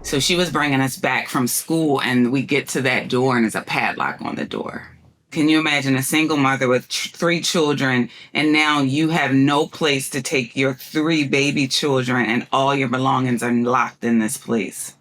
So she was bringing us back from school, and we get to that door and there's a padlock on the door. Can you imagine a single mother with 3 children, and now you have no place to take your 3 baby children and all your belongings are locked in this place?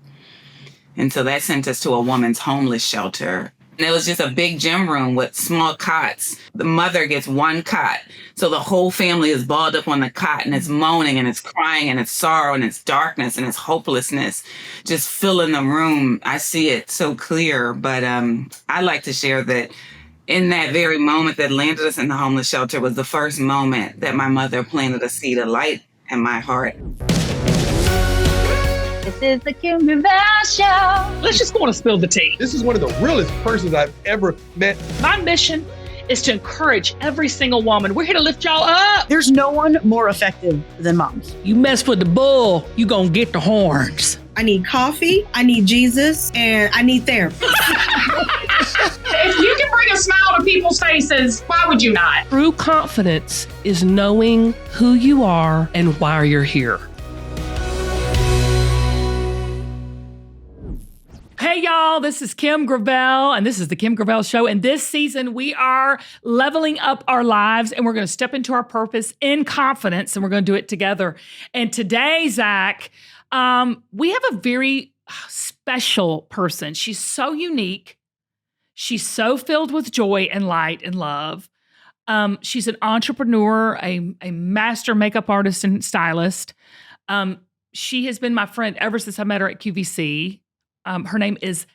And so that sent us to a woman's homeless shelter. And it was just a big gym room with small cots. The mother gets 1 cot. So the whole family is balled up on the cot and it's moaning and it's crying and it's sorrow and it's darkness and it's hopelessness just filling the room. I see it so clear. But I like to share that in that very moment that landed us in the homeless shelter was the first moment that my mother planted a seed of light in my heart. This is the Kim Gravel Show. Let's just go on and spill the tea. This is one of the realest persons I've ever met. My mission is to encourage every single woman. We're here to lift y'all up. There's no one more effective than moms. You mess with the bull, you gonna get the horns. I need coffee, I need Jesus, and I need therapy. If you can bring a smile to people's faces, why would you not? True confidence is knowing who you are and why you're here. Hey y'all, this is Kim Gravel, and this is the Kim Gravel Show. And this season, we are leveling up our lives, and we're going to step into our purpose in confidence, and we're going to do it together. And today, Zach, we have a very special person. She's so unique. She's so filled with joy and light and love. She's an entrepreneur, a master makeup artist and stylist. She has been my friend ever since I met her at QVC. Her name is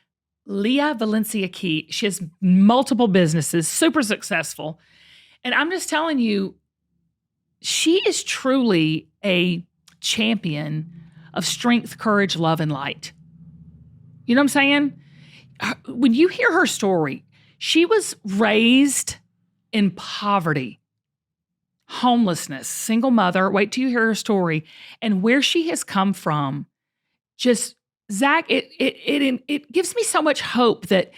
Lia Valencia Key. She has multiple businesses, super successful. And I'm just telling you, she is truly a champion of strength, courage, love, and light. You know what I'm saying? When you hear her story, she was raised in poverty, homelessness, single mother. Wait till you hear her story. And where she has come from, just Zach, it gives me so much hope that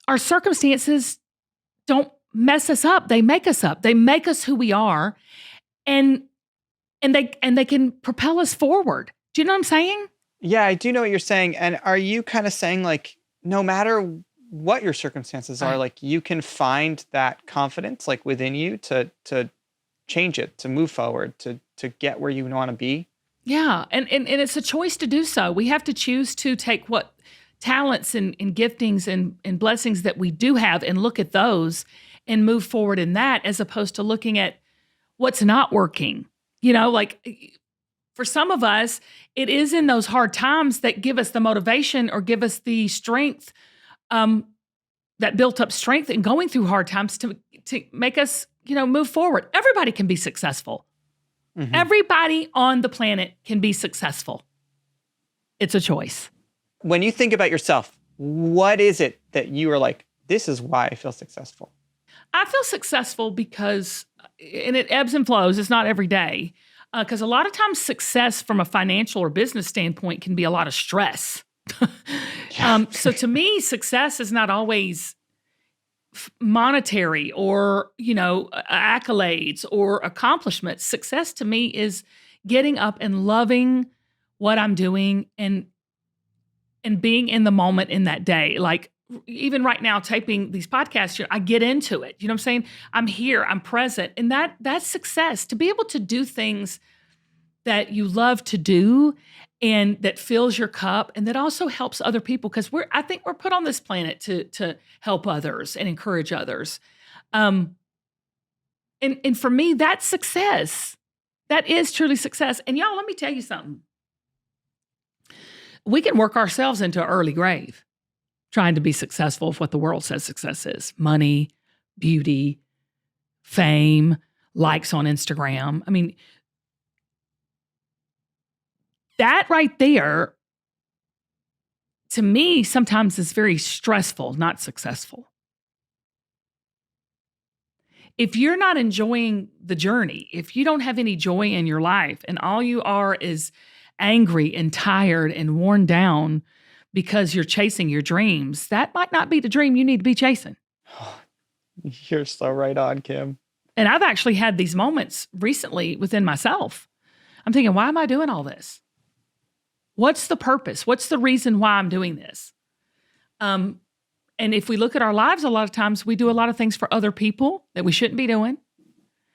our circumstances don't mess us up. They make us up. They make us who we are, and they can propel us forward. Do you know what I'm saying? Yeah, I do know what you're saying. And are you kind of saying like, no matter what your circumstances are, like you can find that confidence like within you to change it, to move forward, to get where you want to be? Yeah, and it's a choice to do so. We have to choose to take what talents and giftings and blessings that we do have and look at those and move forward in that, as opposed to looking at what's not working. You know, like for some of us, it is in those hard times that give us the motivation or give us the strength, that built up strength in going through hard times to make us, move forward. Everybody can be successful. Mm-hmm. Everybody on the planet can be successful. It's a choice. When you think about yourself, what is it that you are like, this is why I feel successful? I feel successful because, and it ebbs and flows, it's not every day, because a lot of times success from a financial or business standpoint can be a lot of stress. So to me, success is not always monetary or, accolades or accomplishments. Success to me is getting up and loving what I'm doing and being in the moment in that day. Like even right now, taping these podcasts, I get into it. You know what I'm saying? I'm here, I'm present. And that's success, to be able to do things that you love to do and that fills your cup and that also helps other people, because I think we're put on this planet to help others and encourage others. And for me, that's success. That is truly success. And y'all, let me tell you something. We can work ourselves into an early grave trying to be successful with what the world says success is: money, beauty, fame, likes on Instagram. I mean, that right there, to me, sometimes is very stressful, not successful. If you're not enjoying the journey, if you don't have any joy in your life and all you are is angry and tired and worn down because you're chasing your dreams, that might not be the dream you need to be chasing. You're so right on, Kim. And I've actually had these moments recently within myself. I'm thinking, why am I doing all this? What's the purpose? What's the reason why I'm doing this? And if we look at our lives, a lot of times we do a lot of things for other people that we shouldn't be doing.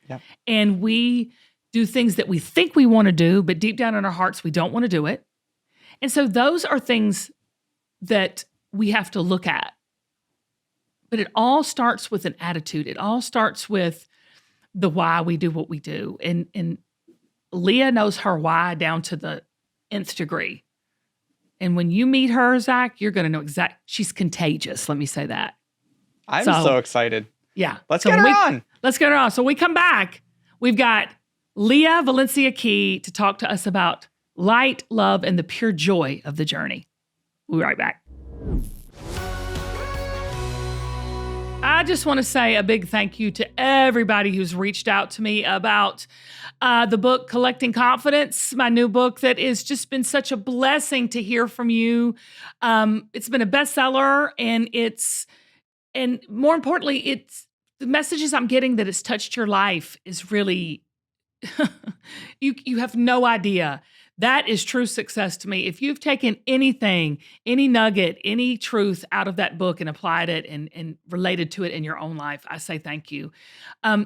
Yep. And we do things that we think we want to do, but deep down in our hearts, we don't want to do it. And so those are things that we have to look at. But it all starts with an attitude. It all starts with the why we do what we do. And Lia knows her why down to the nth degree. And when you meet her, Zach, you're going to know she's contagious. Let me say that. I'm so excited. Yeah. Let's get her on. Let's get her on. So we come back. We've got Lia Valencia Key to talk to us about light, love, and the pure joy of the journey. We'll be right back. I just want to say a big thank you to everybody who's reached out to me about the book, Collecting Confidence, my new book that has just been such a blessing to hear from you. It's been a bestseller, and more importantly, it's the messages I'm getting that it's touched your life is really, you have no idea. That is true success to me. If you've taken anything, any nugget, any truth out of that book and applied it and related to it in your own life, I say thank you.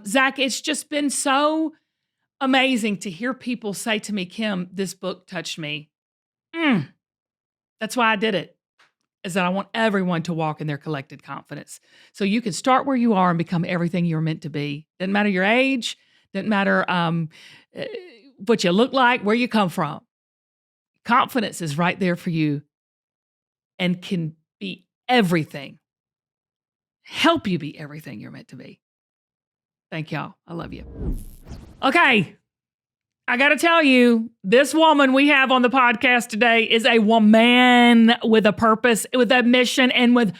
Zach, it's just been so amazing to hear people say to me, Kim, this book touched me. That's why I did it, is that I want everyone to walk in their collected confidence. So you can start where you are and become everything you're meant to be. Doesn't matter your age, doesn't matter what you look like, where you come from. Confidence is right there for you and can be everything. Help you be everything you're meant to be. Thank y'all. I love you. Okay. I got to tell you, this woman we have on the podcast today is a woman with a purpose, with a mission, and with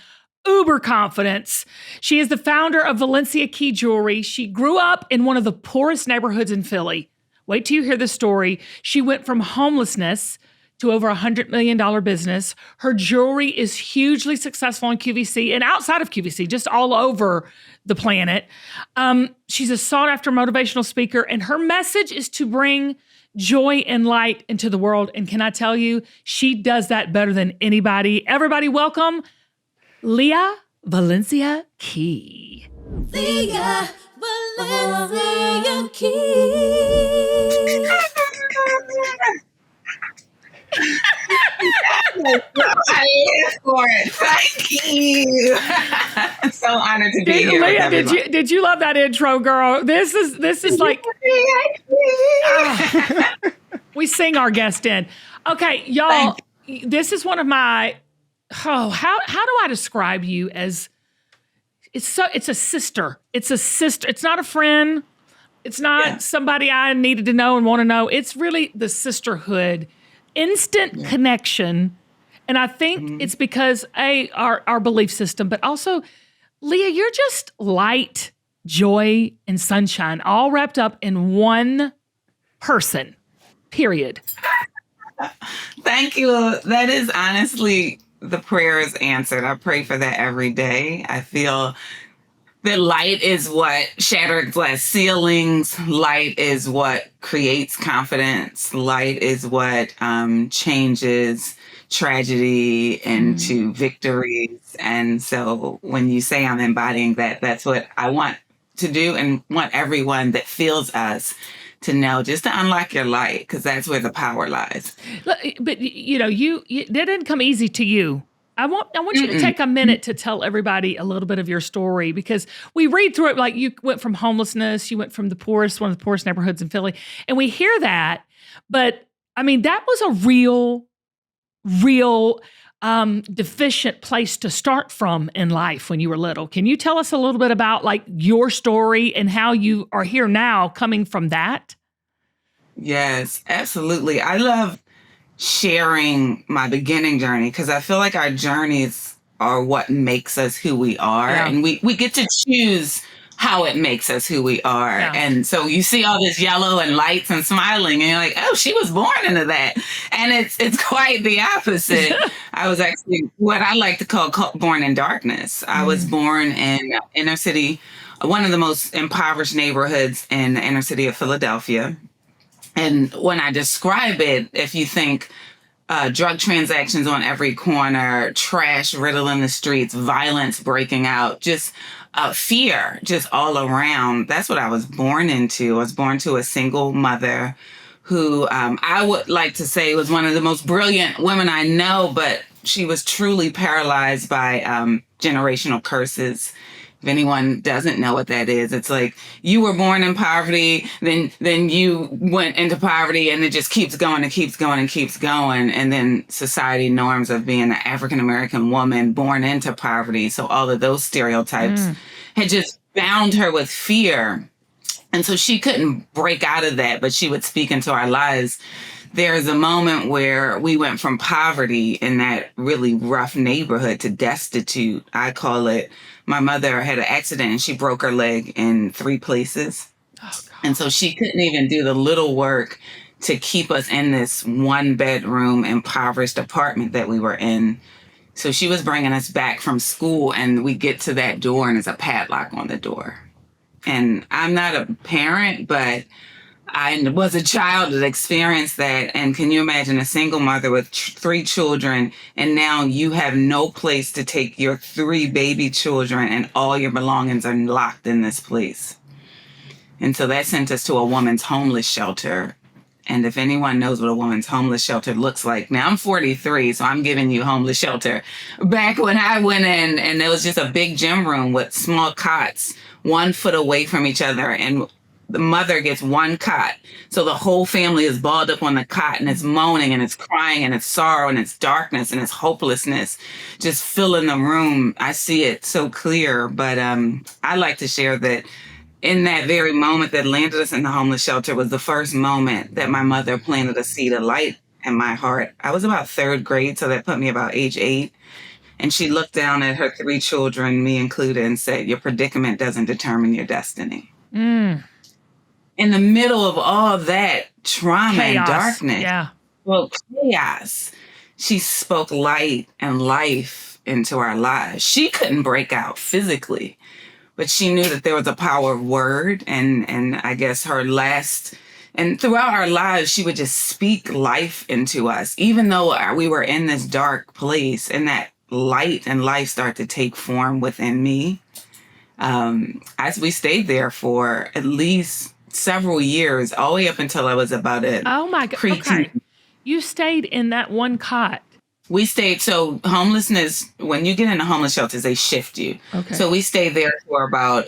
uber confidence. She is the founder of Valencia Key Jewelry. She grew up in one of the poorest neighborhoods in Philly. Wait till you hear the story. She went from homelessness to over $100 million business. Her jewelry is hugely successful in QVC and outside of QVC, just all over the planet. She's a sought-after motivational speaker, and her message is to bring joy and light into the world. And can I tell you, she does that better than anybody. Everybody welcome Lia Valencia Key. Lia Valencia Key. For it. Thank you. I'm so honored to be here. Lia, did you love that intro, girl? This is like we sing our guest in. Okay, y'all. This is one of my how do I describe you as? It's a sister. It's a sister. It's not a friend. It's not somebody I needed to know and want to know. It's really the sisterhood, instant connection. And I think it's because our belief system, but also, Lia, you're just light, joy, and sunshine all wrapped up in one person, period. Thank you. That is honestly, the prayer is answered. I pray for that every day. I feel that light is what shattered glass ceilings. Light is what creates confidence. Light is what changes tragedy into victories. And so when you say I'm embodying that, that's what I want to do and want everyone that feels us to know, just to unlock your light, because that's where the power lies. But you know, that didn't come easy to you. I want you to take a minute to tell everybody a little bit of your story, because we read through it like you went from homelessness, you went from one of the poorest neighborhoods in Philly, and we hear that. But I mean, that was a real deficient place to start from in life when you were little. Can you tell us a little bit about like your story and how you are here now coming from that? Yes, absolutely. I love sharing my beginning journey because I feel like our journeys are what makes us who we are. Yeah. And we get to choose how it makes us who we are. Yeah. And so you see all this yellow and lights and smiling and you're like, oh, she was born into that. And it's quite the opposite. I was actually what I like to call born in darkness. I was born in inner city, one of the most impoverished neighborhoods in the inner city of Philadelphia. And when I describe it, if you think drug transactions on every corner, trash riddling the streets, violence breaking out, just fear just all around. That's what I was born into. I was born to a single mother who I would like to say was one of the most brilliant women I know, but she was truly paralyzed by generational curses. If anyone doesn't know what that is, it's like you were born in poverty, then you went into poverty, and it just keeps going and keeps going and keeps going. And then society norms of being an African American woman born into poverty. So all of those stereotypes had just bound her with fear. And so she couldn't break out of that, but she would speak into our lives. There's a moment where we went from poverty in that really rough neighborhood to destitute. I call it, my mother had an accident and she broke her leg in 3 places. And so she couldn't even do the little work to keep us in this 1-bedroom impoverished apartment that we were in. So she was bringing us back from school, and we get to that door and there's a padlock on the door. And I'm not a parent, but I was a child that experienced that. And can you imagine a single mother with 3 children, and now you have no place to take your 3 baby children, and all your belongings are locked in this place? And so that sent us to a woman's homeless shelter. And if anyone knows what a woman's homeless shelter looks like, now I'm 43, so I'm giving you homeless shelter. Back when I went in, and it was just a big gym room with small cots, 1 foot away from each other, and the mother gets 1 cot. So the whole family is balled up on the cot, and it's moaning and it's crying and it's sorrow and it's darkness and it's hopelessness just filling the room. I see it so clear. But I like to share that in that very moment that landed us in the homeless shelter was the first moment that my mother planted a seed of light in my heart. I was about 3rd grade, so that put me about age 8. And she looked down at her 3 children, me included, and said, "Your predicament doesn't determine your destiny." In the middle of all that trauma and darkness, chaos, she spoke light and life into our lives. She couldn't break out physically, but she knew that there was a power of word. And I guess and throughout our lives, she would just speak life into us, even though we were in this dark place, and that light and life started to take form within me. As we stayed there for at least several years, all the way up until I was about Oh my God. Okay. You stayed in that 1 cot. We stayed, so homelessness, when you get into homeless shelters, they shift you. Okay. So we stayed there for about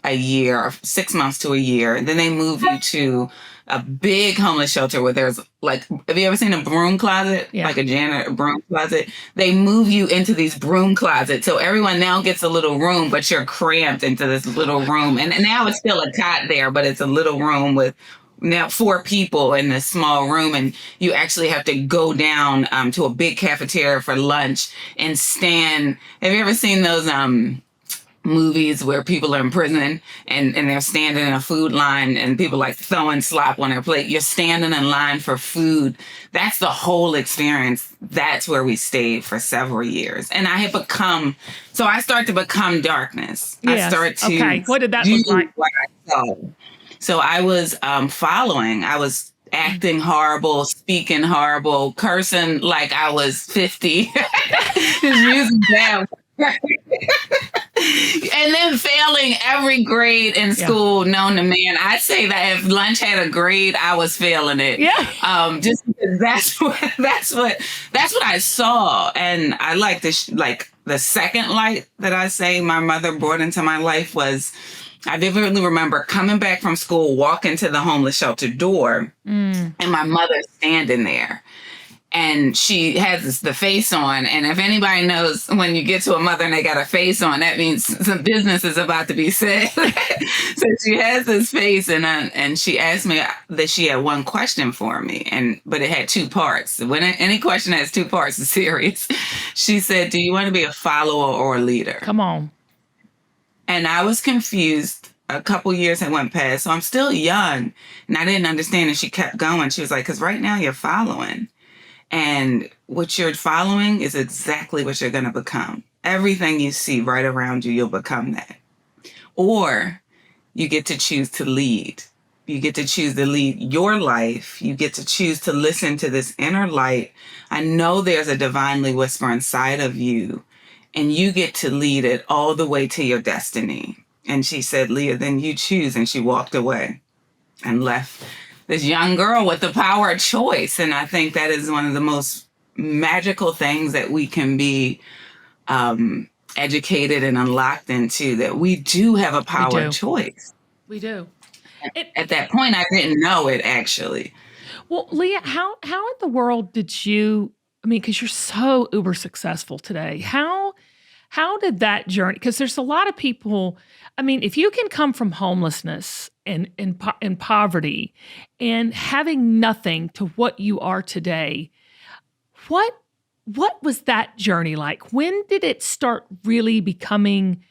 a year, 6 months to a year. And then they move you to a big homeless shelter where there's like, have you ever seen a broom closet? Yeah. Like a janitor broom closet? They move you into these broom closets. So everyone now gets a little room, but you're cramped into this little room. And now it's still a cot there, but it's a little room with now 4 people in this small room, and you actually have to go down to a big cafeteria for lunch and stand. Have you ever seen those movies where people are in prison and they're standing in a food line and people like throwing slop on their plate? You're standing in line for food. That's the whole experience. That's where we stayed for several years. And I start to become darkness. Yes. I start to Okay. What did that look like? What I saw. So I was following. I was acting horrible, speaking horrible, cursing like I was 50, just using bad words. And then failing every grade in school known to man. I'd say that if lunch had a grade, I was failing it. Yeah. Just because that's what I saw. And I like this, like the second light that I say my mother brought into my life was, I vividly remember coming back from school, walking to the homeless shelter door, and my mother standing there. And she has the face on. And if anybody knows, when you get to a mother and they got a face on, that means some business is about to be said. So she has this face, and she asked me that she had 1 question for me, but it had 2 parts. When any question has 2 parts, it's serious. She said, "Do you want to be a follower or a leader?" Come on. And I was confused. A couple years had went past, so I'm still young, and I didn't understand. And she kept going. She was like, "Because right now you're following. And what you're following is exactly what you're going to become. Everything you see right around you, you'll become that. Or you get to choose to lead. You get to choose to lead your life. You get to choose to listen to this inner light. I know there's a divinely whisper inside of you, and you get to lead it all the way to your destiny. And she said, Leah, then you choose. And she walked away and left this young girl with the power of choice. And I think that is one of the most magical things that we can be educated and unlocked into, that we do have a power of choice. We do. At that point, I didn't know it, actually. Well, Leah, how in the world did you, I mean, because you're so uber successful today, how did that journey, because there's a lot of people, I mean, if you can come from homelessness and poverty and having nothing to what you are today, what was that journey like? When did it start really becoming,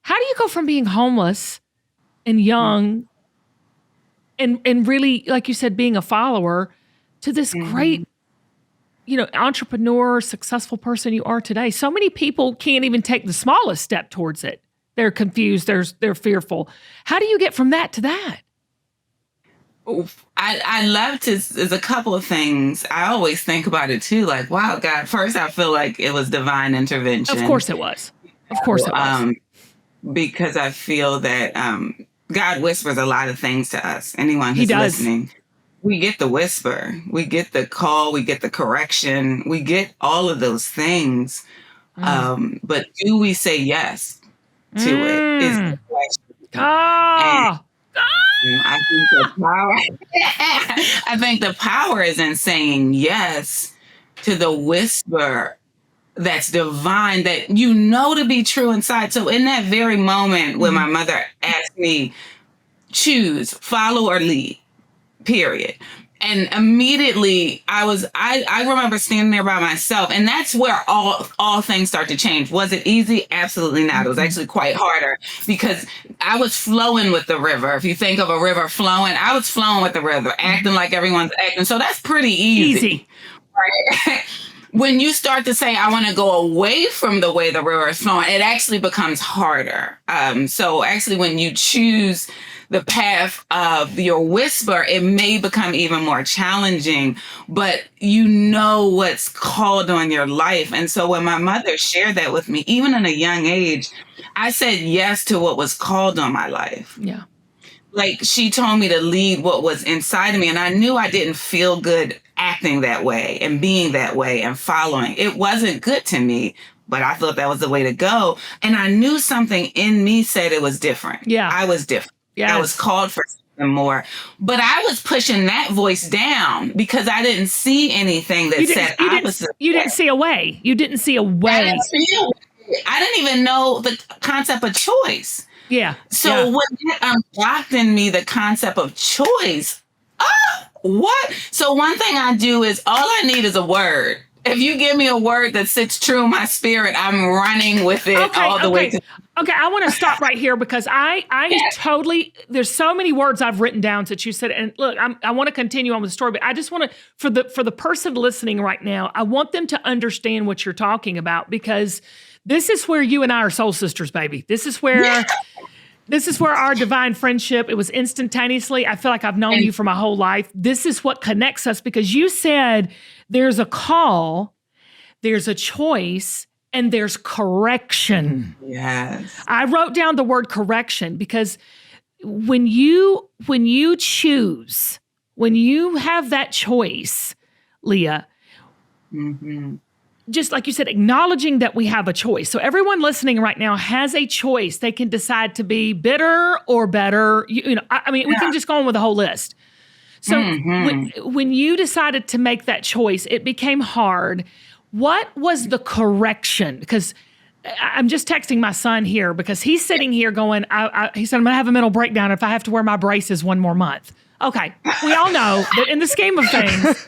how do you go from being homeless and young and really, like you said, being a follower to this great, entrepreneur, successful person you are today? So many people can't even take the smallest step towards it. They're confused. They're fearful. How do you get from that to that? I love to, there's a couple of things. I always think about it too. Like, wow, God, first I feel like it was divine intervention. Of course it was. Of course it was. Because I feel that God whispers a lot of things to us. Anyone who's listening, we get the whisper, we get the call, we get the correction, we get all of those things. But do we say yes to it? Is the question. I think the power is in saying yes to the whisper that's divine, that to be true inside. So in that very moment when my mother asked me, choose, follow or lead, period. And immediately I remember standing there by myself, and that's where all things start to change. Was it easy? Absolutely not. It was actually quite harder because I was flowing with the river. If you think of a river flowing, I was flowing with the river, acting like everyone's acting. So that's pretty easy. Right? When you start to say, I want to go away from the way the river is flowing, it actually becomes harder. So actually, when you choose the path of your whisper, it may become even more challenging, but you know what's called on your life. And so when my mother shared that with me, even in a young age, I said yes to what was called on my life. Yeah. Like, she told me to lead what was inside of me, and I knew I didn't feel good acting that way and being that way and following. It wasn't good to me, but I thought that was the way to go. And I knew something in me said it was different. Yeah. I was different. Yes. I was called for something more. But I was pushing that voice down because I didn't see anything that said opposite. You didn't see a way. You didn't see a way. I didn't even know the concept of choice. Yeah. So when it unlocked in me the concept of choice, what? So one thing I do is all I need is a word. If you give me a word that sits true in my spirit, I'm running with it all the way to. Okay, I want to stop right here because I totally, there's so many words I've written down that you said, and look, I want to continue on with the story, but I just want to, for the person listening right now, I want them to understand what you're talking about, because this is where you and I are soul sisters, baby. This is where our divine friendship, it was instantaneously. I feel like I've known you for my whole life. This is what connects us, because you said there's a call, there's a choice, and there's correction. Yes. I wrote down the word correction because when you choose, when you have that choice, Leah, just like you said, acknowledging that we have a choice. So everyone listening right now has a choice. They can decide to be bitter or better. We can just go on with the whole list. So when you decided to make that choice, it became hard. What was the correction? Because I'm just texting my son here because he's sitting here going, he said, I'm going to have a mental breakdown if I have to wear my braces one more month. Okay. We all know that in the scheme of things.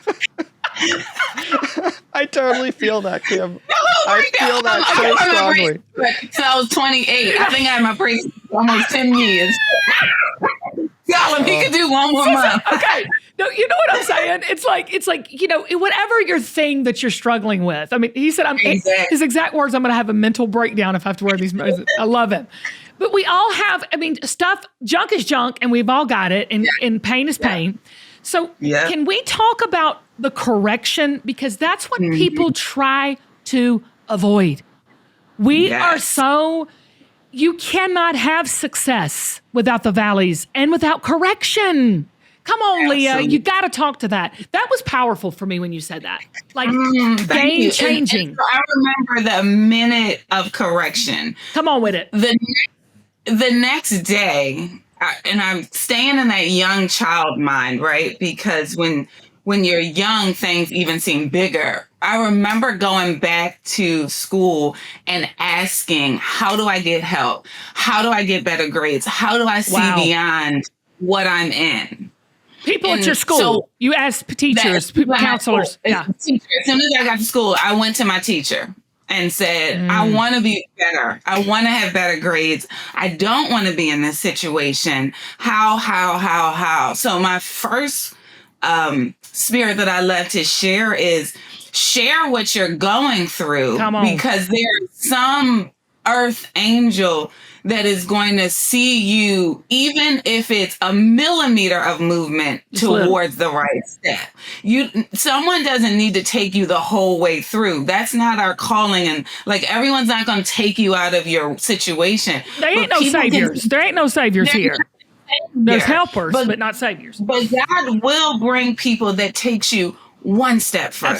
I totally feel that, Kim. I feel that so strongly. Since I was 28. I think I had my braces almost 10 years. Tell him he could do one more month. Okay. No, you know what I'm saying? It's like, whatever your thing that you're struggling with. I mean, he said, his exact words, I'm going to have a mental breakdown if I have to wear these braces. I love him. But we all have, I mean, junk is junk, and we've all got it, and pain is pain. So can we talk about the correction? Because that's what people try to avoid. We are you cannot have success without the valleys and without correction. Come on, Lia, you got to talk to that. That was powerful for me when you said that. Like game changing. And so I remember the minute of correction. Come on with it. The next day, and I'm staying in that young child mind, right? Because when you're young, things even seem bigger. I remember going back to school and asking, how do I get help? How do I get better grades? How do I see beyond what I'm in? People at your school, you ask teachers, counselors. As soon as I got to school, I went to my teacher and said, I want to be better. I want to have better grades. I don't want to be in this situation. How? So my first spirit that I love to share is share what you're going through. Come on. Because there's some earth angel that is going to see you, even if it's a millimeter of movement towards the right step. Someone doesn't need to take you the whole way through. That's not our calling. And like, everyone's not going to take you out of your situation. There ain't no saviors. There ain't no saviors here. There's helpers, but not saviors. But God will bring people that takes you one step further.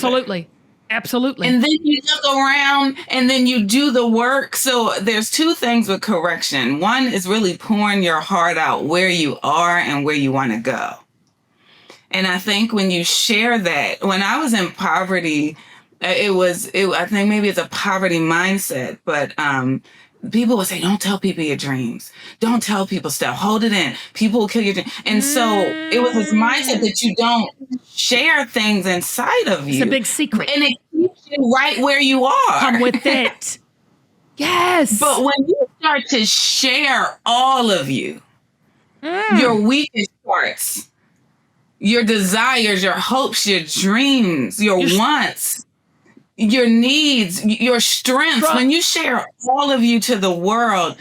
Absolutely. And then you look around and then you do the work. So there's two things with correction. One is really pouring your heart out where you are and where you want to go. And I think when you share that, when I was in poverty, I think maybe it's a poverty mindset, but people would say, don't tell people your dreams. Don't tell people stuff. Hold it in. People will kill your dreams. And so it was this mindset that you don't share things inside of you. It's a big secret. And it keeps you right where you are. Come with it. Yes. But when you start to share all of you, your weakest parts, your desires, your hopes, your dreams, your wants, your needs, your strengths, when you share all of you to the world,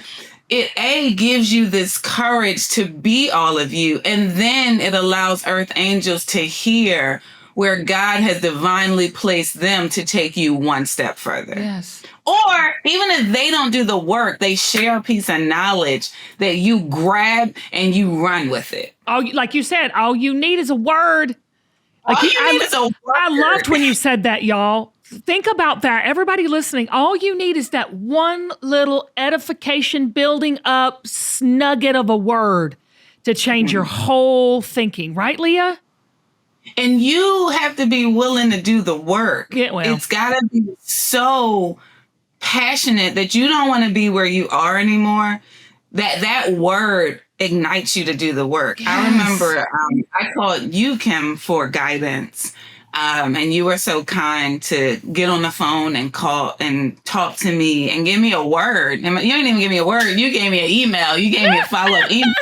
it gives you this courage to be all of you. And then it allows earth angels to hear where God has divinely placed them to take you one step further. Yes. Or even if they don't do the work, they share a piece of knowledge that you grab and you run with it. Like you said, all you need is a word. I loved when you said that, y'all. Think about that. Everybody listening, all you need is that one little edification building up nugget of a word to change your whole thinking. Right, Lia? And you have to be willing to do the work. Yeah, well. It's got to be so passionate that you don't want to be where you are anymore. That word ignites you to do the work. Yes. I remember I called you, Kim, for guidance. And you were so kind to get on the phone and call and talk to me and give me a word. And you didn't even give me a word. You gave me an email. You gave me a follow-up email.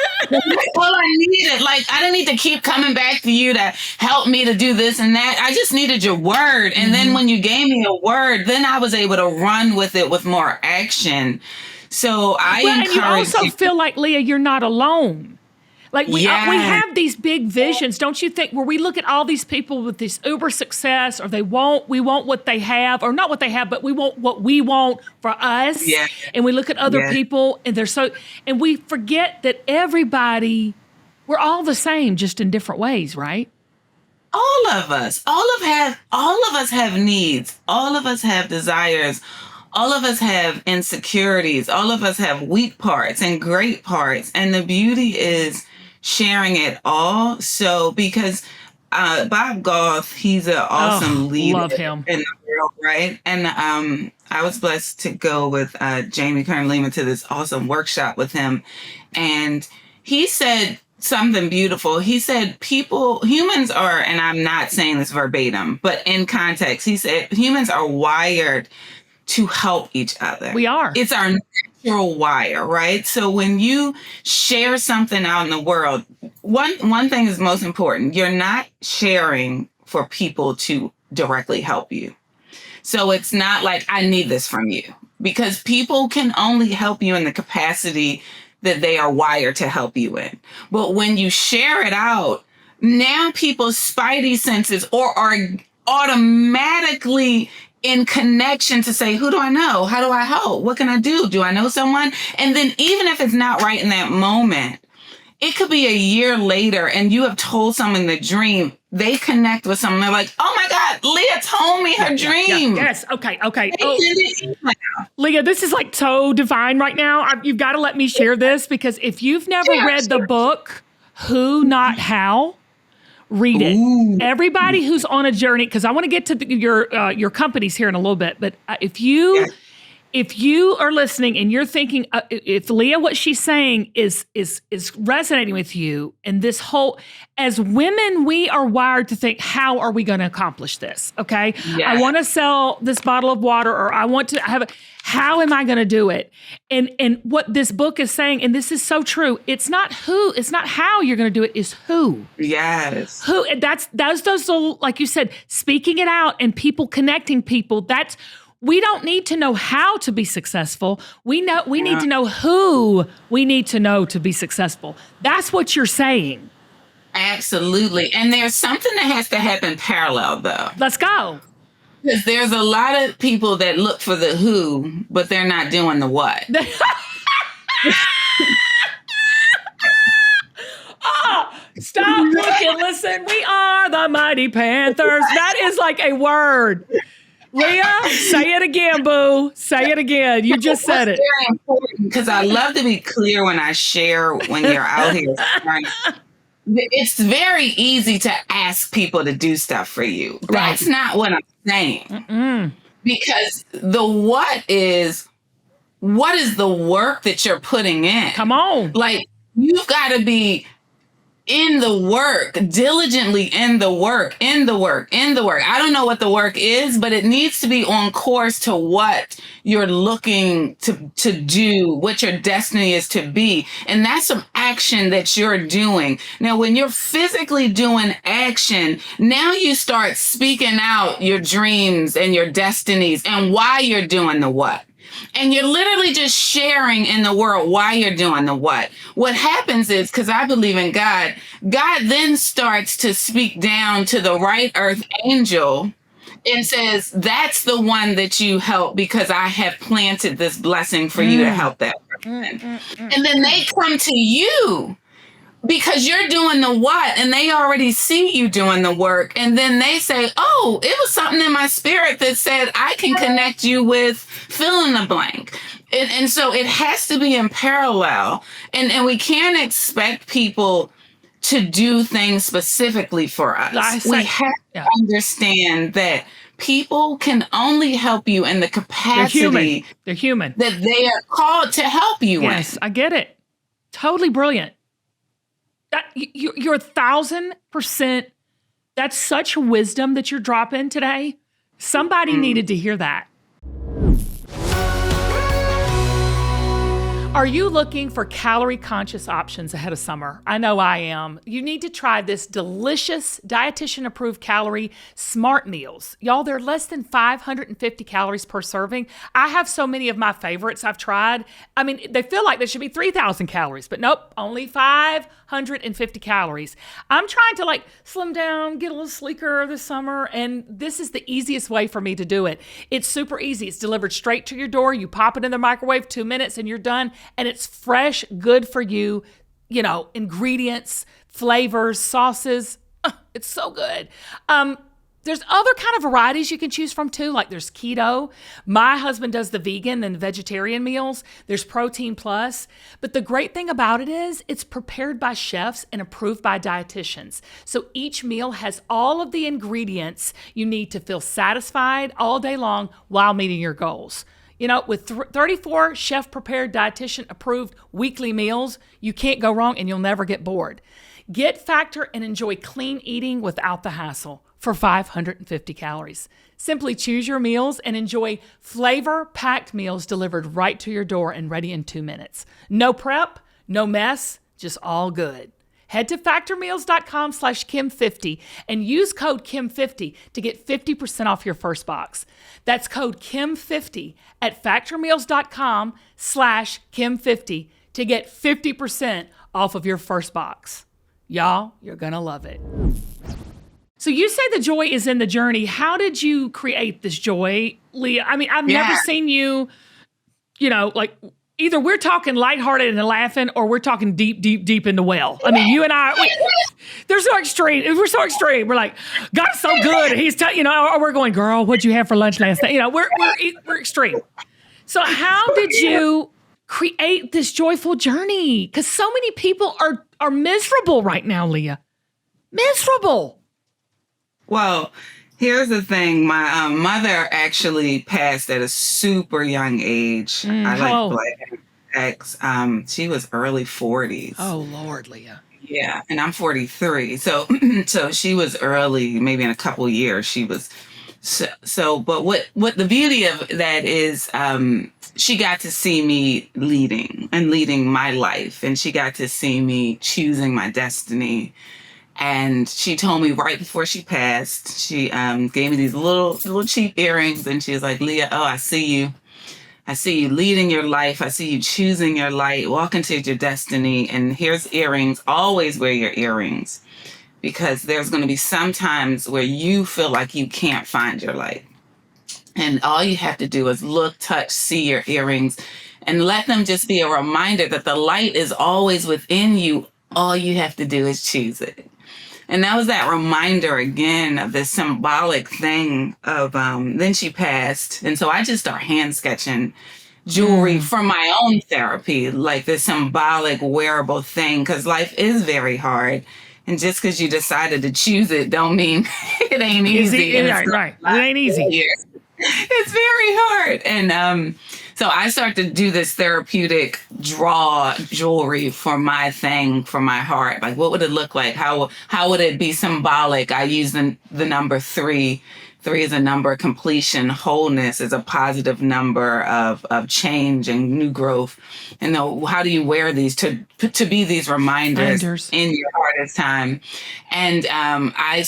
All I needed, I didn't need to keep coming back to you to help me to do this and that. I just needed your word. And then when you gave me a word, then I was able to run with it with more action. So and you also feel like, Lia, you're not alone. Like we have these big visions, don't you think, where we look at all these people with this uber success, or we want what they have, or not what they have, but we want what we want for us. Yeah. And we look at other people and and we forget that we're all the same, just in different ways, right? All of us have needs. All of us have desires. All of us have insecurities. All of us have weak parts and great parts. And the beauty is sharing it all. So because Bob Goff, he's an awesome leader love him. In the world, right? And I was blessed to go with Jamie Kern-Lehman to this awesome workshop with him. And he said something beautiful. He said humans are, and I'm not saying this verbatim, but in context, he said humans are wired to help each other. We are. It's our natural wire, right? So when you share something out in the world, one thing is most important. You're not sharing for people to directly help you. So it's not like, I need this from you. because people can only help you in the capacity that they are wired to help you in. But when you share it out, now people's spidey senses are automatically in connection to say, who do I know? How do I help? What can I do? Do I know someone? And then even if it's not right in that moment, it could be a year later and you have told someone the dream. They connect with someone. They're like, oh my God, Leah told me her dream. Yes. Okay. Leah, this is like so divine right now. You've got to let me share this, because if you've never read the book, Who Not How, read it. Ooh. Everybody who's on a journey, because I want to get to your companies here in a little bit, but if you are listening and you're thinking, if Leah, what she's saying is resonating with you, and this whole, as women, we are wired to think, how are we going to accomplish this? Okay. Yes. I want to sell this bottle of water, or I want to have how am I going to do it? And what this book is saying, and this is so true, it's not how you're going to do it, is who. Yes. Who, that's those, like you said, speaking it out and people connecting people. We don't need to know how to be successful. We need to know who we need to know to be successful. That's what you're saying. Absolutely. And there's something that has to happen parallel, though. Let's go. Because there's a lot of people that look for the who, but they're not doing the what. Stop looking. Listen, we are the Mighty Panthers. That is like a word. Leah, say it again, boo. Say it again. You just said it. Very important, because I love to be clear when I share when you're out here. It's very easy to ask people to do stuff for you. Right. That's not what I'm saying. Mm-mm. Because the what is the work that you're putting in? Come on. Like, you've got to be in the work, diligently in the work. I don't know what the work is, but it needs to be on course to what you're looking to do, what your destiny is to be. And that's some action that you're doing. Now, when you're physically doing action, now you start speaking out your dreams and your destinies and why you're doing the what. And you're literally just sharing in the world why you're doing the what. What happens is, because I believe in God, God then starts to speak down to the right earth angel and says, that's the one that you help, because I have planted this blessing for you to help that person. And then they come to you because you're doing the what, and they already see you doing the work. And then they say, oh, it was something in my spirit that said I can connect you with fill in the blank. And so it has to be in parallel. And we can't expect people to do things specifically for us. We have to understand that people can only help you in the capacity They're human. that they are called to help you in. Yes, I get it. Totally brilliant. You're 1,000%. That's such wisdom that you're dropping today. Somebody needed to hear that. Are you looking for calorie-conscious options ahead of summer? I know I am. You need to try this delicious, dietitian-approved calorie smart meals. Y'all, they're less than 550 calories per serving. I have so many of my favorites I've tried. I mean, they feel like they should be 3,000 calories, but nope, only 550 calories. I'm trying to slim down, get a little sleeker this summer, and this is the easiest way for me to do it. It's super easy. It's delivered straight to your door. You pop it in the microwave, 2 minutes, and you're done. And it's fresh, good for you, ingredients, flavors, sauces. It's so good. There's other kind of varieties you can choose from too, like there's keto. My husband does the vegan and vegetarian meals. There's protein plus. But the great thing about it is it's prepared by chefs and approved by dietitians. So each meal has all of the ingredients you need to feel satisfied all day long while meeting your goals. With 34 chef-prepared, dietitian-approved weekly meals, you can't go wrong and you'll never get bored. Get Factor and enjoy clean eating without the hassle for 550 calories. Simply choose your meals and enjoy flavor-packed meals delivered right to your door and ready in 2 minutes. No prep, no mess, just all good. Head to factormeals.com/Kim50 and use code Kim50 to get 50% off your first box. That's code Kim50 at factormeals.com/Kim50 to get 50% off of your first box. Y'all, you're going to love it. So you say the joy is in the journey. How did you create this joy, Lia? I mean, I've never seen you, like either we're talking lighthearted and laughing or we're talking deep, deep, deep in the well. I mean, you and I, there's no extreme. We're so extreme. We're like, God's so good. And he's, or we're going, girl, what'd you have for lunch last night? We're extreme. So how did you create this joyful journey? Because so many people are miserable right now, Lia. Miserable. Well, here's the thing. My mother actually passed at a super young age. She was early 40s. Oh, Lord, Lia. Yeah, and I'm 43. So she was early, maybe in a couple years. She was but what the beauty of that is she got to see me leading my life, and she got to see me choosing my destiny. And she told me right before she passed, she gave me these little cheap earrings, and she was like, Lia, I see you. I see you leading your life. I see you choosing your light, walking to your destiny. And here's earrings. Always wear your earrings, because there's going to be some times where you feel like you can't find your light. And all you have to do is look, touch, see your earrings, and let them just be a reminder that the light is always within you. All you have to do is choose it. And that was that reminder again of this symbolic thing of, then she passed. And so I just start hand sketching jewelry for my own therapy, like this symbolic wearable thing, because life is very hard. And just because you decided to choose it don't mean it ain't easy. Right. It ain't easy. It's very hard. And so I started to do this therapeutic draw jewelry for my thing, for my heart. Like, what would it look like? How would it be symbolic? I use the number 3. 3 is a number of completion. Wholeness is a positive number of change and new growth. And how do you wear these to be these reminders in your hardest time? And I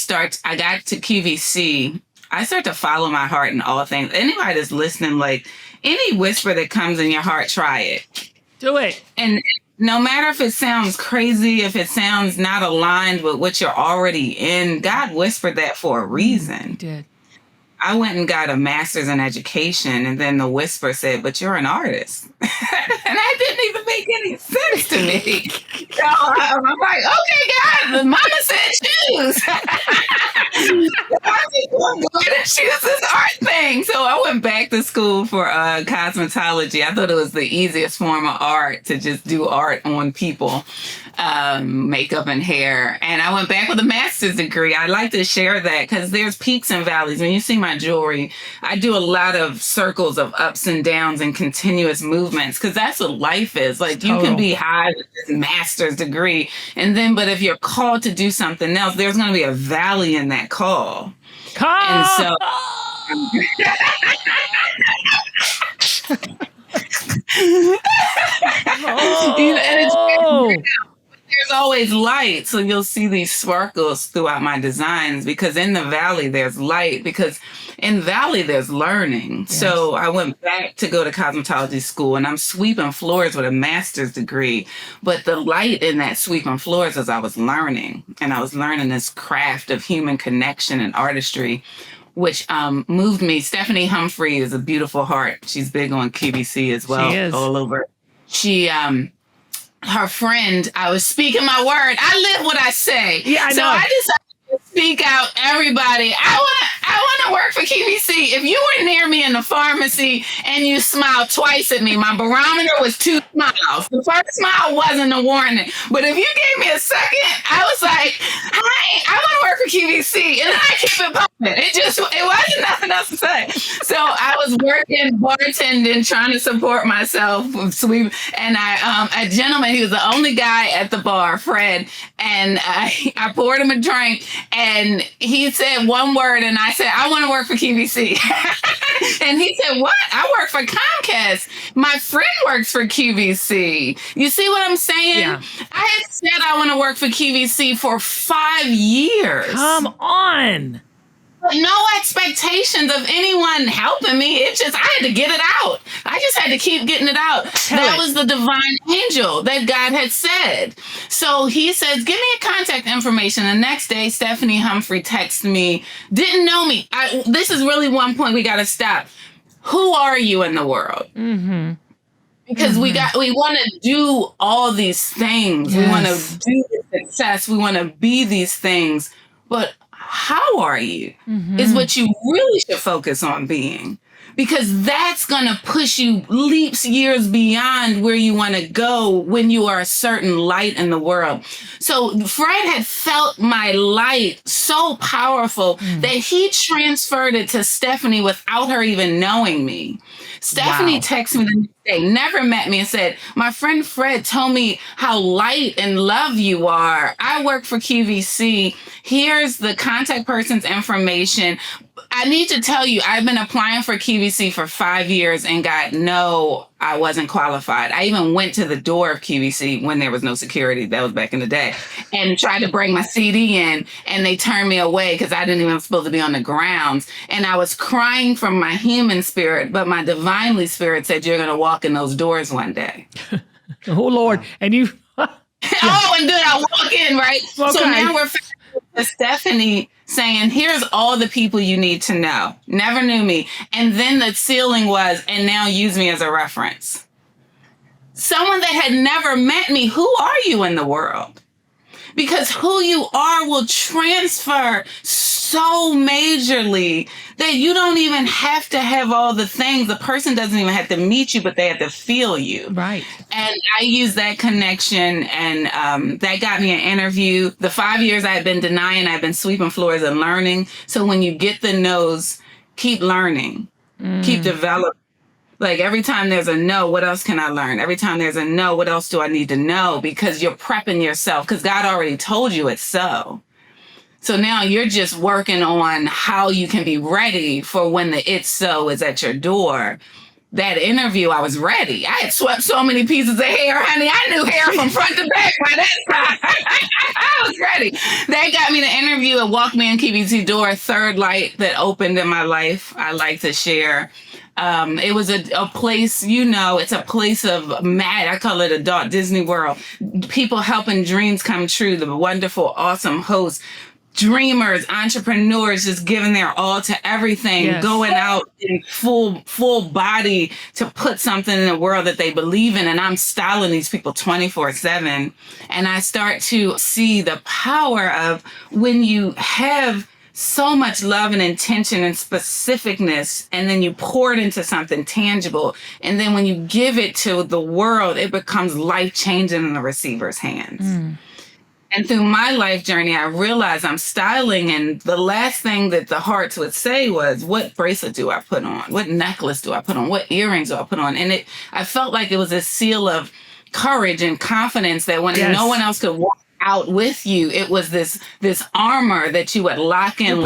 got to QVC. I start to follow my heart in all things. Anybody that's listening, like any whisper that comes in your heart, try it. Do it. And no matter if it sounds crazy, if it sounds not aligned with what you're already in, God whispered that for a reason. He did. I went and got a master's in education, and then the whisper said, but you're an artist. And that didn't even make any sense to me. So I'm like, okay, God, mama said choose. I'm going to choose this art thing. So I went back to school for cosmetology. I thought it was the easiest form of art to just do art on people, makeup and hair. And I went back with a master's degree. I like to share that because there's peaks and valleys. When you see my jewelry, I do a lot of circles of ups and downs and continuous movements, because that's what life is. Like, you can be high with this master's degree, but if you're called to do something else, there's going to be a valley in that call. And so there's always light. So you'll see these sparkles throughout my designs, because in the valley there's light, because in valley there's learning. Yes. So I went back to go to cosmetology school, and I'm sweeping floors with a master's degree. But the light in that sweeping floors is I was learning, and I was learning this craft of human connection and artistry, which moved me. Stephanie Humphrey is a beautiful heart. She's big on QVC as well. She is. All over. She her friend, I was speaking my word. I live what I say. Yeah, I know. So I decided to speak out, everybody. I want to work for QVC. If you were near me in the pharmacy and you smiled twice at me, my barometer was 2 smiles. The first smile wasn't a warning. But if you gave me a second, I was like, I want to work for QVC. And then I keep it pumping. It wasn't nothing nothing else to say. So I was working, bartending, trying to support myself with sweet. And a gentleman, he was the only guy at the bar, Fred. And I poured him a drink and he said one word and I said, I want to work for QVC. And he said, what? I work for Comcast. My friend works for QVC. You see what I'm saying? Yeah. I had said I want to work for QVC for 5 years. Come on. No expectations of anyone helping me. It just, I had to get it out. I just had to keep getting it out. That was the divine angel that God had said. So he says, give me your contact information. The next day, Stephanie Humphrey texted me, didn't know me. This is really one point we got to stop. Who are you in the world? Mm-hmm. Because we want to do all these things. Yes. We want to do the success. We want to be these things. But how are you is what you really should focus on being, because that's going to push you leaps years beyond where you want to go when you are a certain light in the world. So Fred had felt my light so powerful that he transferred it to Stephanie without her even knowing me. Stephanie texted me the next day, never met me, and said, my friend Fred told me how light and love you are. I work for QVC. Here's the contact person's information. I need to tell you, I've been applying for QVC for 5 years and got I wasn't qualified. I even went to the door of QVC when there was no security. That was back in the day. And tried to bring my CD in and they turned me away because I didn't even supposed to be on the grounds. And I was crying from my human spirit, but my divinely spirit said, you're going to walk in those doors one day. Oh, Lord. And you... Oh, and then I walk in, right? Okay. So now we're to Stephanie saying, here's all the people you need to know. Never knew me. And then the ceiling was, and now use me as a reference. Someone that had never met me, who are you in the world? Because who you are will transfer so majorly that you don't even have to have all the things. The person doesn't even have to meet you, but they have to feel you. Right. And I used that connection, and that got me an interview. The 5 years I had been denying, I've been sweeping floors and learning. So when you get the no's, keep learning, keep developing. Like every time there's a no, what else can I learn? Every time there's a no, what else do I need to know? Because you're prepping yourself, because God already told you it's so. So now you're just working on how you can be ready for when the it's so is at your door. That interview, I was ready. I had swept so many pieces of hair, honey. I knew hair from front to back by that time. I was ready. That got me the interview. It walked me in QVC door, third light that opened in my life. I like to share. It was a place, it's a place of I call it adult Disney World. People helping dreams come true. The wonderful, awesome hosts, dreamers, entrepreneurs, just giving their all to everything, going out in full body to put something in the world that they believe in. And I'm styling these people 24/7. And I start to see the power of when you have so much love and intention and specificness, and then you pour it into something tangible. And then when you give it to the world, it becomes life-changing in the receiver's hands. And through my life journey, I realized I'm styling, and the last thing that the hearts would say was, what bracelet do I put on? What necklace do I put on? What earrings do I put on? And I felt like it was a seal of courage and confidence that when no one else could walk out with you, it was this armor that you would lock in.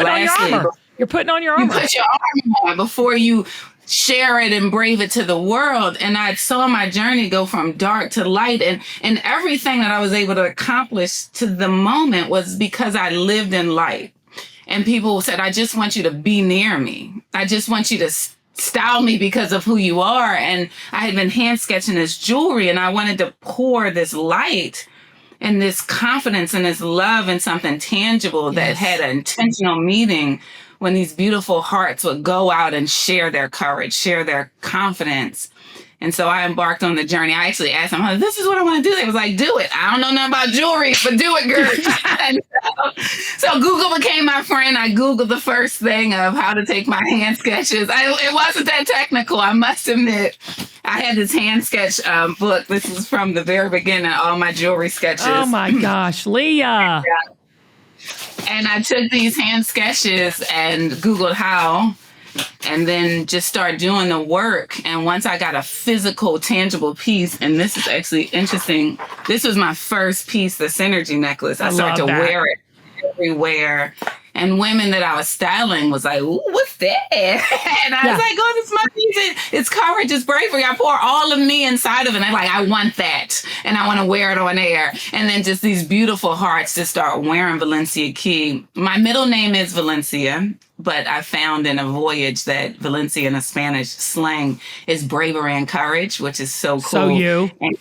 You're putting on your armor. You put your armor on before you share it and brave it to the world. And I saw my journey go from dark to light, and everything that I was able to accomplish to the moment was because I lived in light. And people said, I just want you to be near me. I just want you to style me because of who you are. And I had been hand sketching this jewelry, and I wanted to pour this light and this confidence and this love in something tangible that had an intentional meeting when these beautiful hearts would go out and share their courage, share their confidence. And so I embarked on the journey. I actually asked them, this is what I want to do. They was like, do it. I don't know nothing about jewelry, but do it, girl. So Google became my friend. I Googled the first thing of how to take my hand sketches. It wasn't that technical, I must admit. I had this hand sketch book. This is from the very beginning, all my jewelry sketches. Oh my gosh, Lia. And I took these hand sketches and Googled how. and then just start doing the work. And once I got a physical, tangible piece, and this is actually interesting. This was my first piece, the Synergy necklace. I started to wear it everywhere. And women that I was styling was like, "Ooh, what's that?" And I was like, "Oh, this is my piece. It's courage, it's bravery. I pour all of me inside of it. And I'm like, I want that. And I want to wear it on air." And then just these beautiful hearts to start wearing Valencia Key. My middle name is Valencia, but I found in a voyage that Valencia in a Spanish slang is bravery and courage, which is so cool. So you. And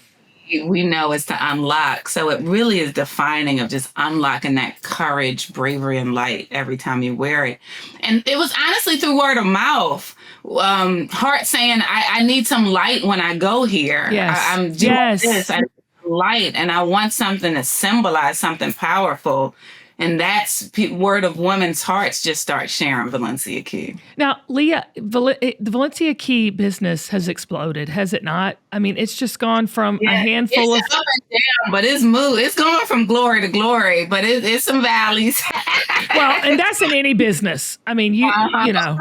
we know is to unlock. So it really is defining of just unlocking that courage, bravery, and light every time you wear it. And it was honestly through word of mouth. Heart saying, I need some light when I go here. Yes. I'm doing this. I need light, and I want something to symbolize something powerful. And that's word of women's hearts just start sharing Valencia Key. Now, Lia, the Valencia Key business has exploded, has it not? I mean, it's just gone from a handful of... It's up and down, but it's moved. It's going from glory to glory, but it's some valleys. Well, and that's in any business. I mean, you know,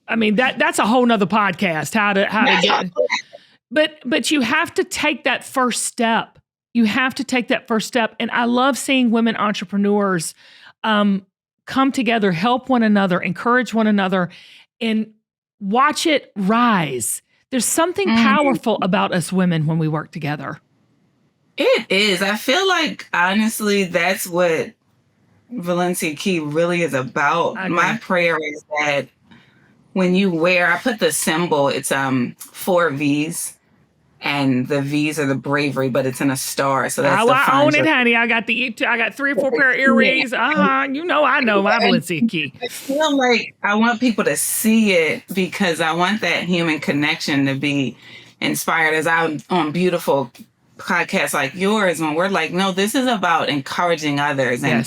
I mean, that's a whole nother podcast, how to get... But you have to take that first step. You have to take that first step. And I love seeing women entrepreneurs come together, help one another, encourage one another, and watch it rise. There's something powerful about us women when we work together. It is. I feel like, honestly, that's what Valencia Key really is about. My prayer is that when you wear, I put the symbol, it's 4 V's. And the V's are the bravery, but it's in a star. So that's I own it, honey. I got 3 or 4 pair of earrings. You know, I know my Valencia Key. I feel like I want people to see it because I want that human connection to be inspired. As I'm on beautiful podcasts like yours, when we're like, no, this is about encouraging others and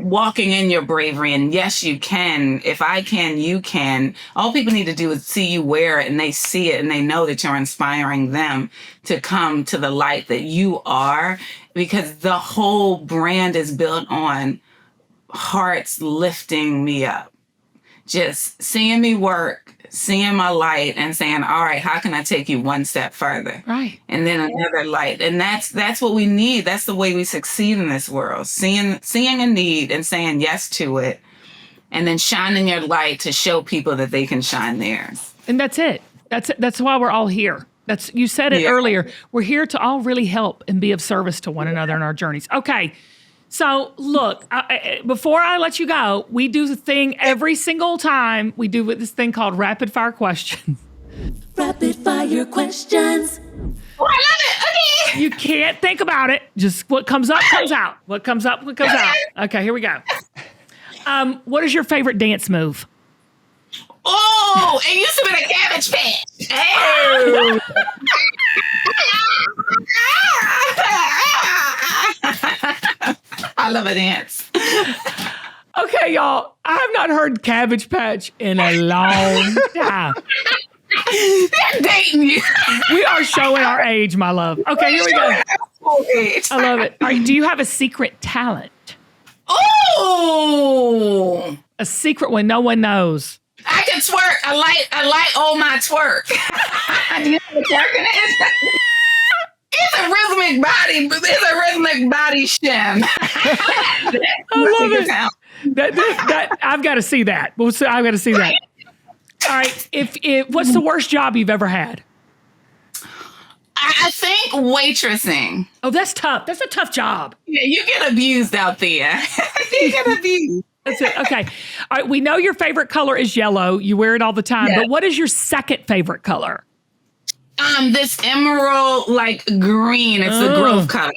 walking in your bravery. And yes, you can. If I can, you can. All people need to do is see you wear it, and they see it, and they know that you're inspiring them to come to the light that you are, because the whole brand is built on hearts lifting me up. Just seeing me work, seeing my light, and saying, all right, how can I take you one step further? Right. And then another light. And that's what we need. That's the way we succeed in this world. Seeing a need and saying yes to it, and then shining your light to show people that they can shine theirs. And that's it. That's why we're all here. You said it earlier. We're here to all really help and be of service to one another in our journeys. Okay. So look, before I let you go, we do the thing every single time. We do this thing called rapid fire questions. Rapid fire questions. Oh, I love it. Okay. You can't think about it. Just what comes up, comes out. What comes up, what comes out. Okay, here we go. What is your favorite dance move? Oh, it used to be the Cabbage Patch. Oh. I love a dance. Okay, y'all. I have not heard Cabbage Patch in a long time. They're dating you. We are showing our age, my love. Okay, here we go. I love it. All right, do you have a secret talent? Oh, a secret one no one knows. I can twerk. I like all my twerk. Do you know what twerking is? It's a rhythmic body shim. I love it. That I've got to see that. I've got to see that. All right. If what's the worst job you've ever had? I think waitressing. Oh, that's tough. That's a tough job. Yeah, you get abused out there. You get abused. That's it. Okay. All right. We know your favorite color is yellow. You wear it all the time. Yeah. But what is your second favorite color? This emerald like green. It's the growth color.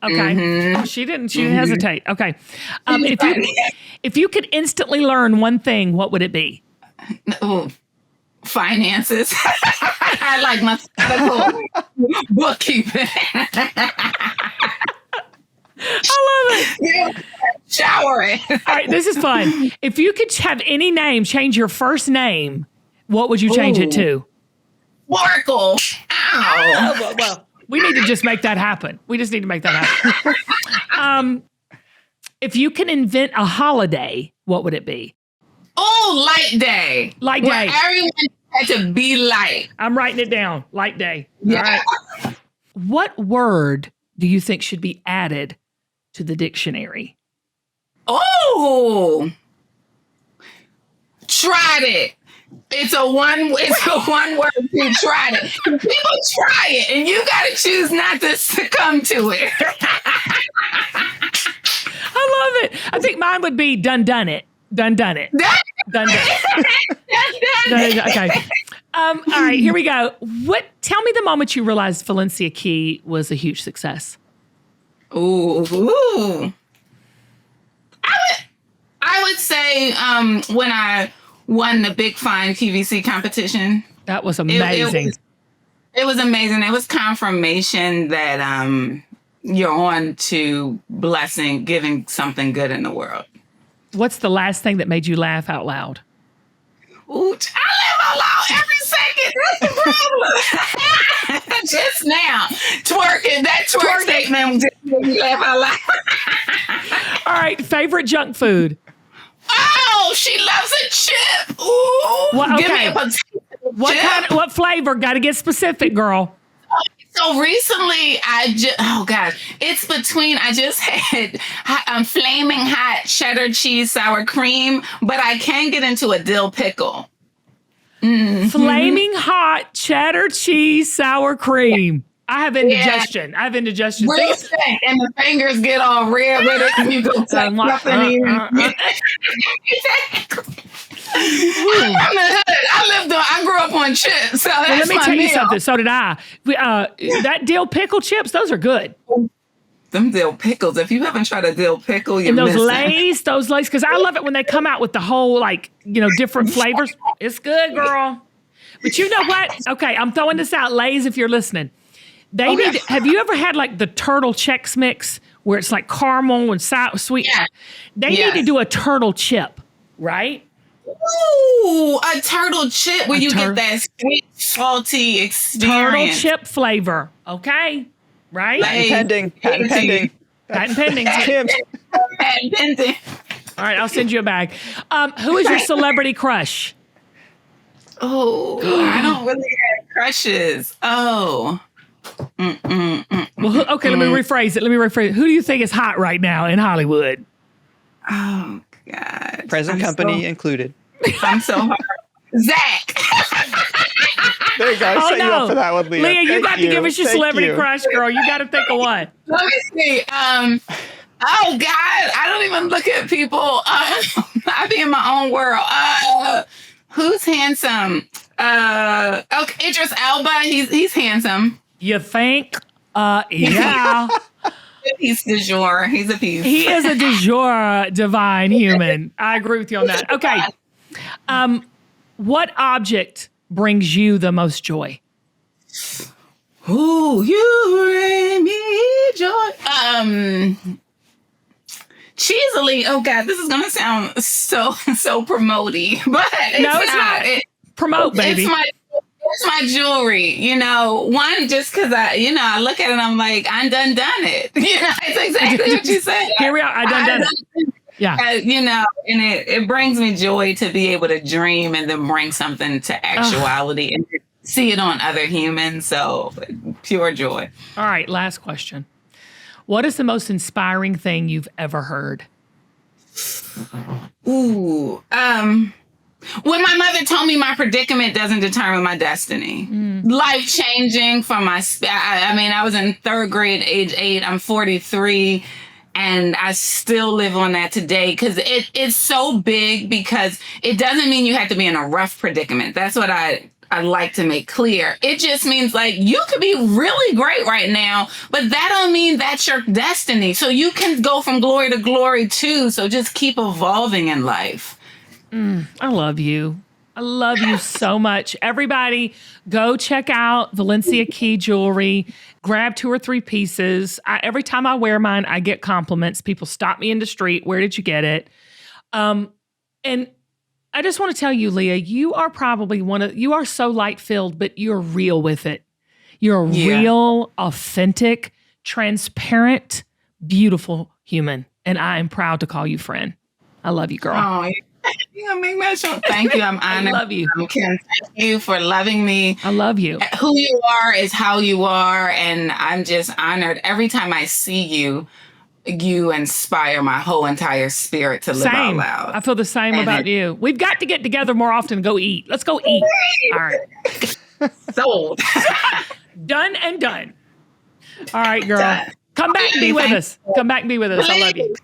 Okay. Mm-hmm. She didn't hesitate. Okay. If you could instantly learn one thing, what would it be? Finances. I like mathematical bookkeeping. I love it. Yeah. Showering. All right, this is fun. If you could have any name, change your first name, what would you change it to? Oracle. Ow. Well, we need to just make that happen. We just need to make that happen. If you can invent a holiday, what would it be? Oh, light day. Light Where day. everyone had to be light. I'm writing it down. Light day. Yeah. All right. What word do you think should be added to the dictionary? Oh, tried it. It's a one word. You tried it. People try it, and you got to choose not to succumb to it. I love it. I think mine would be done it. Done it. Done it. Okay. All right, here we go. Tell me the moment you realized Valencia Key was a huge success. Ooh. I would say when I won the Big Fine QVC competition. That was amazing. It was amazing. It was confirmation that you're on to blessing, giving something good in the world. What's the last thing that made you laugh out loud? Ooh, I laugh out loud every second. That's the problem. Just now, twerking. That twerk statement just made me laugh out loud. All right, favorite junk food. Oh, she loves a chip. Ooh, Well, give me okay. a potato chip. What flavor? Got to get specific, girl. So recently, I just had flaming hot cheddar cheese sour cream, but I can get into a dill pickle. Mm-hmm. Flaming hot cheddar cheese sour cream. I have indigestion. Real thick, and the fingers get all red with it, and you go take nothing in. I'm from the hood. I grew up on chips. So that's let me my tell you meal. something. So did I. That dill pickle chips, those are good. Them dill pickles. If you haven't tried a dill pickle, you're And those missing. Lays, because I love it when they come out with the whole, different flavors. It's good, girl. But you know what? Okay, I'm throwing this out, Lays, if you're listening. Have you ever had the turtle Chex Mix where it's like caramel and sweet? Yeah. They need to do a turtle chip, right? Ooh, a turtle chip where you get that sweet, salty experience. Turtle chip flavor. Okay. Right? Patent pending. Patent pending. Kim. Patent pending. All right, I'll send you a bag. Who is your celebrity crush? Oh, I don't really have crushes. Oh. Well, okay, let me rephrase it. Who do you think is hot right now in Hollywood? Oh, God. Present company included. I'm so hard. Zach. There you go. I set you up for that one, Leah. Leah, you got to give us your Thank celebrity you. crush, girl. You got to think of one. Let me see. Oh, God. I don't even look at people. I be in my own world. Who's handsome? Okay, Idris Elba. He's handsome. You think? Yeah. He's du jour. He's a piece. He is a du jour divine human. I agree with you on that. Okay. What object brings you the most joy? Ooh, you bring me joy. Cheesily. Oh God, this is gonna sound so promoty, but it's not. Promote, baby. It's my jewelry, one, just because I look at it and I'm like, I done it. It's exactly what you said. Here we are. I done it. Yeah. And it brings me joy to be able to dream and then bring something to actuality and see it on other humans. So pure joy. All right. Last question. What is the most inspiring thing you've ever heard? Ooh, when my mother told me my predicament doesn't determine my destiny. Life changing for I was in third grade, age 8. I'm 43. And I still live on that today because it's so big, because it doesn't mean you have to be in a rough predicament. That's what I like to make clear. It just means you could be really great right now, but that don't mean that's your destiny. So you can go from glory to glory too. So just keep evolving in life. I love you. I love you so much. Everybody, go check out Valencia Key jewelry. Grab 2 or 3 pieces. Every time I wear mine, I get compliments. People stop me in the street. Where did you get it? And I just want to tell you, Leah, you are probably you are so light-filled, but you're real with it. You're a real, authentic, transparent, beautiful human. And I am proud to call you friend. I love you, girl. Oh, You're gonna make me show. Thank you. I'm honored. I love you. Kim, thank you for loving me. I love you. Who you are is how you are, and I'm just honored every time I see you. You inspire my whole entire spirit to live out Same. loud. I feel the same about you. We've got to get together more often and go eat. Let's go eat. All right. Sold. Done and done. All right, girl. Done. Come back and be with us. Come back and be with us. I love you.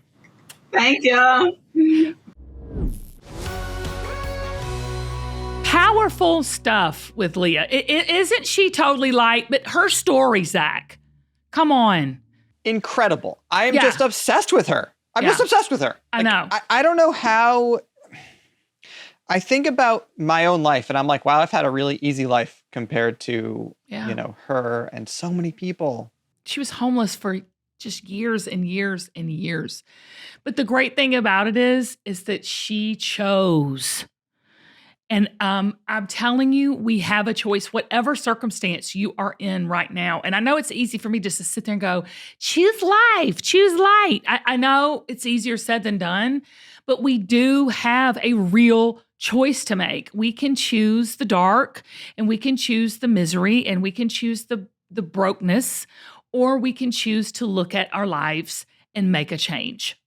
Thank you. Powerful stuff with Lia. Isn't she totally light? But her story, Zach. Come on. Incredible. I am just obsessed with her. I'm just obsessed with her. I know. I don't know how. I think about my own life and I'm like, wow, I've had a really easy life compared to, her and so many people. She was homeless for just years and years and years. But the great thing about it is that she chose. And I'm telling you, we have a choice, whatever circumstance you are in right now. And I know it's easy for me just to sit there and go, choose life, choose light. I know it's easier said than done, but we do have a real choice to make. We can choose the dark, and we can choose the misery, and we can choose the brokenness, or we can choose to look at our lives and make a change.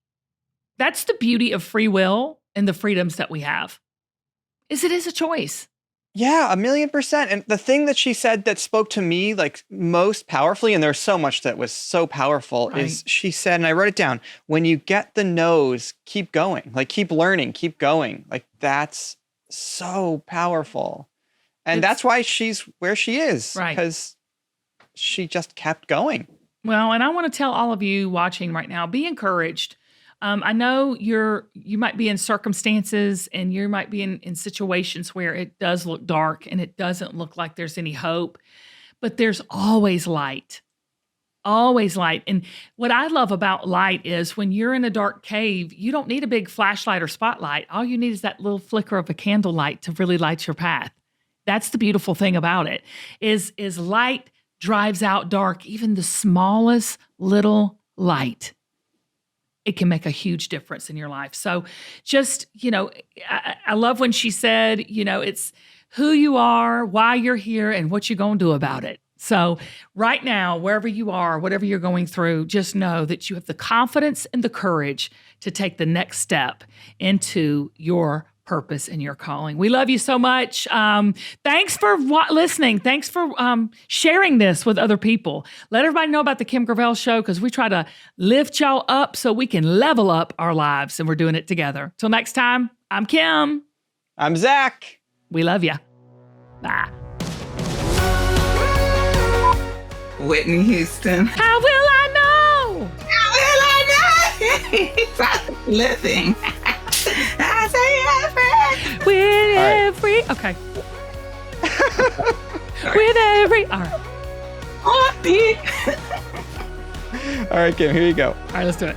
That's the beauty of free will and the freedoms that we have. It is a choice. Yeah, 1,000,000%. And the thing that she said that spoke to me like most powerfully, and there's so much that was so powerful, is she said, and I wrote it down, when you get the no's, keep going, like keep learning, keep going. Like that's so powerful. And that's why she's where she is. Right. Because she just kept going. Well, and I want to tell all of you watching right now, be encouraged. I know you might be in circumstances and you might be in situations where it does look dark and it doesn't look like there's any hope, but there's always light. Always light. And what I love about light is when you're in a dark cave, you don't need a big flashlight or spotlight. All you need is that little flicker of a candlelight to really light your path. That's the beautiful thing about it, is light drives out dark, even the smallest little light. It can make a huge difference in your life. So just, I love when she said, it's who you are, why you're here, and what you're going to do about it. So right now, wherever you are, whatever you're going through, just know that you have the confidence and the courage to take the next step into your purpose and your calling. We love you so much. Thanks for listening. Thanks for sharing this with other people. Let everybody know about the Kim Gravel Show, because we try to lift y'all up so we can level up our lives, and we're doing it together. Till next time, I'm Kim. I'm Zach. We love you. Bye. Whitney Houston. How will I know? How will I know? Living. I say every. With every. Okay. With every. All right. All right, Kim, here you go. All right, let's do it.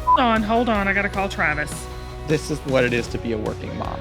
Hold on. I got to call Travis. This is what it is to be a working mom.